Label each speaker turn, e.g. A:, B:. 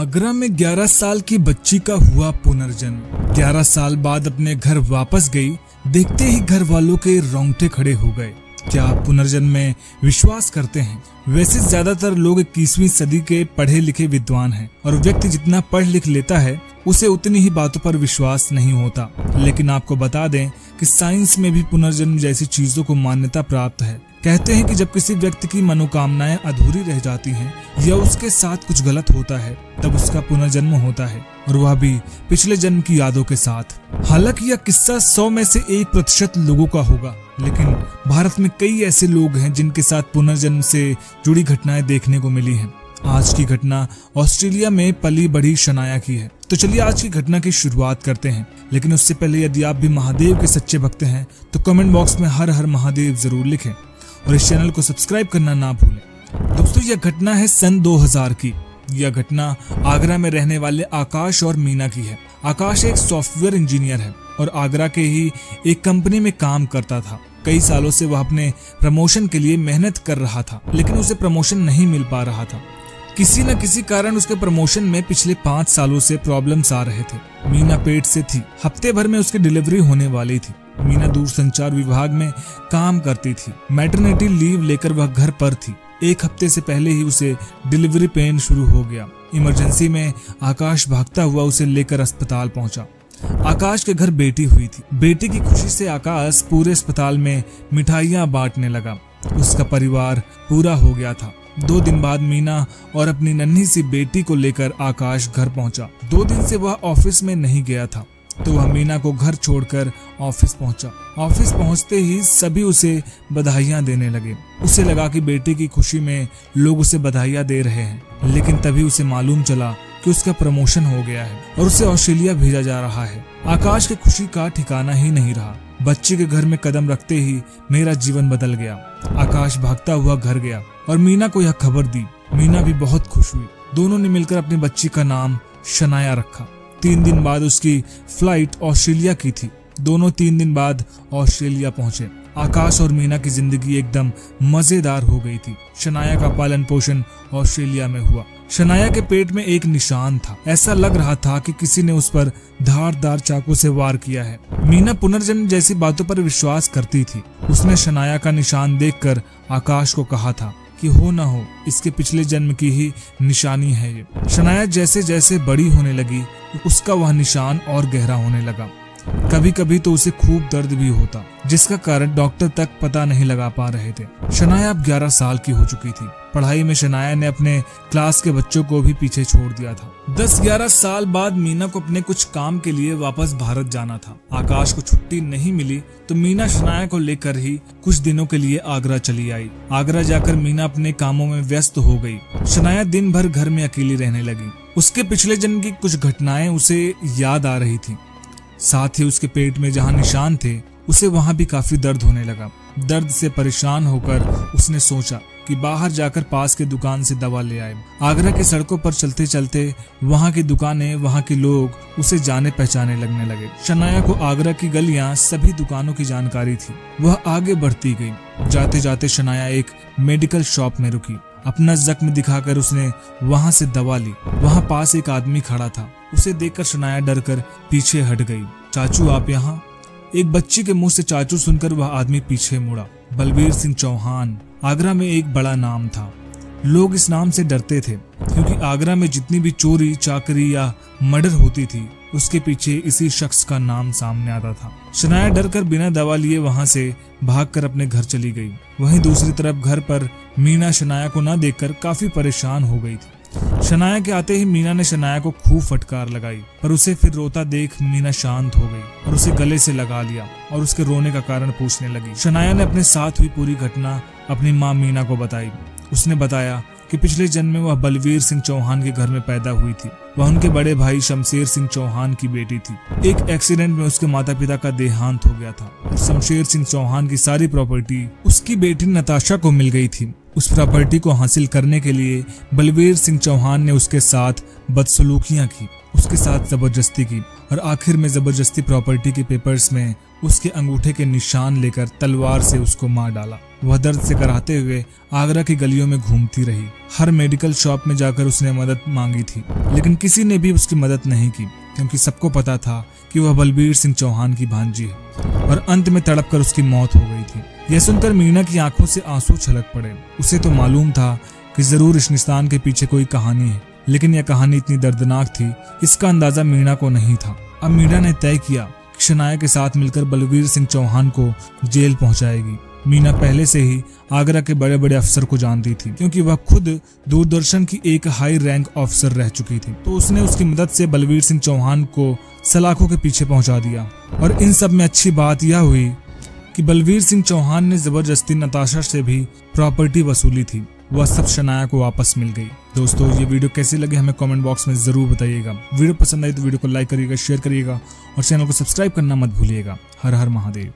A: आगरा में 11 साल की बच्ची का हुआ पुनर्जन्म। 11 साल बाद अपने घर वापस गई, देखते ही घर वालों के रोंगटे खड़े हो गए। क्या आप पुनर्जन्म में विश्वास करते हैं? वैसे ज्यादातर लोग 21वीं सदी के पढ़े लिखे विद्वान हैं और व्यक्ति जितना पढ़ लिख लेता है उसे उतनी ही बातों पर विश्वास नहीं होता। लेकिन आपको बता दें कि साइंस में भी पुनर्जन्म जैसी चीजों को मान्यता प्राप्त है। कहते हैं कि जब किसी व्यक्ति की मनोकामनाएं अधूरी रह जाती हैं या उसके साथ कुछ गलत होता है तब उसका पुनर्जन्म होता है, और वह भी पिछले जन्म की यादों के साथ। हालांकि यह किस्सा 100 में से 1% लोगों का होगा, लेकिन भारत में कई ऐसे लोग हैं जिनके साथ पुनर्जन्म से जुड़ी घटनाएं देखने को मिली हैं। आज की घटना ऑस्ट्रेलिया में पली बढ़ी शनाया की है। तो चलिए आज की घटना की शुरुआत करते हैं। लेकिन उससे पहले यदि आप भी महादेव के सच्चे भक्त हैं तो कमेंट बॉक्स में हर हर महादेव जरूर लिखें और इस चैनल को सब्सक्राइब करना ना भूलें। दोस्तों, यह घटना है सन 2000 की। यह घटना आगरा में रहने वाले आकाश और मीना की है। आकाश एक सॉफ्टवेयर इंजीनियर है और आगरा के ही एक कंपनी में काम करता था। कई सालों से वह अपने प्रमोशन के लिए मेहनत कर रहा था, लेकिन उसे प्रमोशन नहीं मिल पा रहा था। किसी न किसी कारण उसके प्रमोशन में पिछले 5 सालों से प्रॉब्लम्स आ रहे थे। मीना पेट से थी। हफ्ते भर में उसकी डिलीवरी होने वाली थी। मीना दूरसंचार विभाग में काम करती थी। मैटरनिटी लीव लेकर वह घर पर थी। 1 हफ्ते से पहले ही उसे डिलीवरी पेन शुरू हो गया। इमरजेंसी में आकाश भागता हुआ उसे लेकर अस्पताल पहुंचा। आकाश के घर बेटी हुई थी। बेटी की खुशी से आकाश पूरे अस्पताल में मिठाइयां बांटने लगा। उसका परिवार पूरा हो गया था। 2 दिन बाद मीना और अपनी नन्ही सी बेटी को लेकर आकाश घर पहुंचा। 2 दिन से वह ऑफिस में नहीं गया था, तो वह मीना को घर छोड़कर ऑफिस पहुंचा। ऑफिस पहुंचते ही सभी उसे बधाइयां देने लगे। उसे लगा कि बेटी की खुशी में लोग उसे बधाइयां दे रहे हैं, लेकिन तभी उसे मालूम चला कि उसका प्रमोशन हो गया है और उसे ऑस्ट्रेलिया भेजा जा रहा है। आकाश की खुशी का ठिकाना ही नहीं रहा। बच्ची के घर में कदम रखते ही मेरा जीवन बदल गया। आकाश भागता हुआ घर गया और मीना को यह खबर दी। मीना भी बहुत खुश हुई। दोनों ने मिलकर अपनी बच्ची का नाम शनाया रखा। 3 दिन बाद उसकी फ्लाइट ऑस्ट्रेलिया की थी। दोनों 3 दिन बाद ऑस्ट्रेलिया पहुंचे। आकाश और मीना की जिंदगी एकदम मजेदार हो गई थी। शनाया का पालन पोषण ऑस्ट्रेलिया में हुआ। शनाया के पेट में एक निशान था। ऐसा लग रहा था कि किसी ने उस पर धारदार चाकू से वार किया है। मीना पुनर्जन्म जैसी बातों पर विश्वास करती थी। उसने शनाया का निशान देखकर आकाश को कहा था कि हो न हो इसके पिछले जन्म की ही निशानी है ये। शनाया जैसे जैसे बड़ी होने लगी उसका वह निशान और गहरा होने लगा। कभी कभी तो उसे खूब दर्द भी होता, जिसका कारण डॉक्टर तक पता नहीं लगा पा रहे थे। शनाया अब 11 साल की हो चुकी थी। पढ़ाई में शनाया ने अपने क्लास के बच्चों को भी पीछे छोड़ दिया था। 10-11 साल बाद मीना को अपने कुछ काम के लिए वापस भारत जाना था। आकाश को छुट्टी नहीं मिली तो मीना शनाया को लेकर ही कुछ दिनों के लिए आगरा चली आई। आगरा जाकर मीना अपने कामों में व्यस्त हो गई। शनाया दिन भर घर में अकेली रहने लगी। उसके पिछले जन्म की कुछ घटनाएं उसे याद आ रही थी। साथ ही उसके पेट में जहां निशान थे उसे वहां भी काफी दर्द होने लगा। दर्द से परेशान होकर उसने सोचा कि बाहर जाकर पास के दुकान से दवा ले आए। आगरा की सड़कों पर चलते चलते वहां की दुकानें, वहां के लोग उसे जाने पहचाने लगने लगे। शनाया को आगरा की गलियां, सभी दुकानों की जानकारी थी। वह आगे बढ़ती गई। जाते जाते शनाया एक मेडिकल शॉप में रुकी। अपना जख्म दिखाकर उसने वहां से दवा ली। वहां पास एक आदमी खड़ा था। उसे देखकर शनाया डरकर पीछे हट गई। चाचू आप यहाँ? एक बच्ची के मुंह से चाचू सुनकर वह आदमी पीछे मुड़ा। बलबीर सिंह चौहान आगरा में एक बड़ा नाम था। लोग इस नाम से डरते थे क्योंकि आगरा में जितनी भी चोरी चाकरी या मर्डर होती थी उसके पीछे इसी शख्स का नाम सामने आता था। शनाया डरकर बिना दवा लिए वहां से भागकर अपने घर चली गई। वहीं दूसरी तरफ घर पर मीना शनाया को न देखकर काफी परेशान हो गई थी। शनाया के आते ही मीना ने शनाया को खूब फटकार लगाई, पर उसे फिर रोता देख मीना शांत हो गई और उसे गले से लगा लिया और उसके रोने का कारण पूछने लगी। शनाया ने अपने साथ हुई पूरी घटना अपनी माँ मीना को बताई। उसने बताया कि पिछले जन्म में वह बलवीर सिंह चौहान के घर में पैदा हुई थी। वह उनके बड़े भाई शमशेर सिंह चौहान की बेटी थी। एक एक्सीडेंट में उसके माता पिता का देहांत हो गया था और शमशेर सिंह चौहान की सारी प्रॉपर्टी उसकी बेटी नताशा को मिल गई थी। उस प्रॉपर्टी को हासिल करने के लिए बलवीर सिंह चौहान ने उसके साथ बदसलूकियां की, उसके साथ जबरदस्ती की और आखिर में जबरदस्ती प्रॉपर्टी के पेपर्स में उसके अंगूठे के निशान लेकर तलवार से उसको मार डाला। वह दर्द से कराहते हुए आगरा की गलियों में घूमती रही। हर मेडिकल शॉप में जाकर उसने मदद मांगी थी, लेकिन किसी ने भी उसकी मदद नहीं की, क्योंकि सबको पता था कि वह बलबीर सिंह चौहान की भांजी है। और अंत में तड़प कर उसकी मौत हो गई थी। यह सुनकर मीना की आंखों से आंसू छलक पड़े। उसे तो मालूम था कि जरूर इस निशान के पीछे कोई कहानी है, लेकिन यह कहानी इतनी दर्दनाक थी, इसका अंदाजा मीना को नहीं था। अब मीना ने तय किया कि शनाया के साथ मिलकर बलबीर सिंह चौहान को जेल पहुंचाएगी। मीना पहले से ही आगरा के बड़े बड़े अफसर को जानती थी, क्योंकि वह खुद दूरदर्शन की एक हाई रैंक ऑफिसर रह चुकी थी। तो उसने उसकी मदद से बलबीर सिंह चौहान को सलाखों के पीछे पहुंचा दिया। और इन सब में अच्छी बात यह हुई कि बलबीर सिंह चौहान ने जबरदस्ती नताशा से भी प्रॉपर्टी वसूली थी। वह सब शनाया को वापस मिल गई। दोस्तों, ये वीडियो कैसी लगी हमें कमेंट बॉक्स में जरूर बताइएगा। वीडियो पसंद आई तो वीडियो को लाइक करिएगा, शेयर करिएगा और चैनल को सब्सक्राइब करना मत भूलिएगा। हर हर महादेव।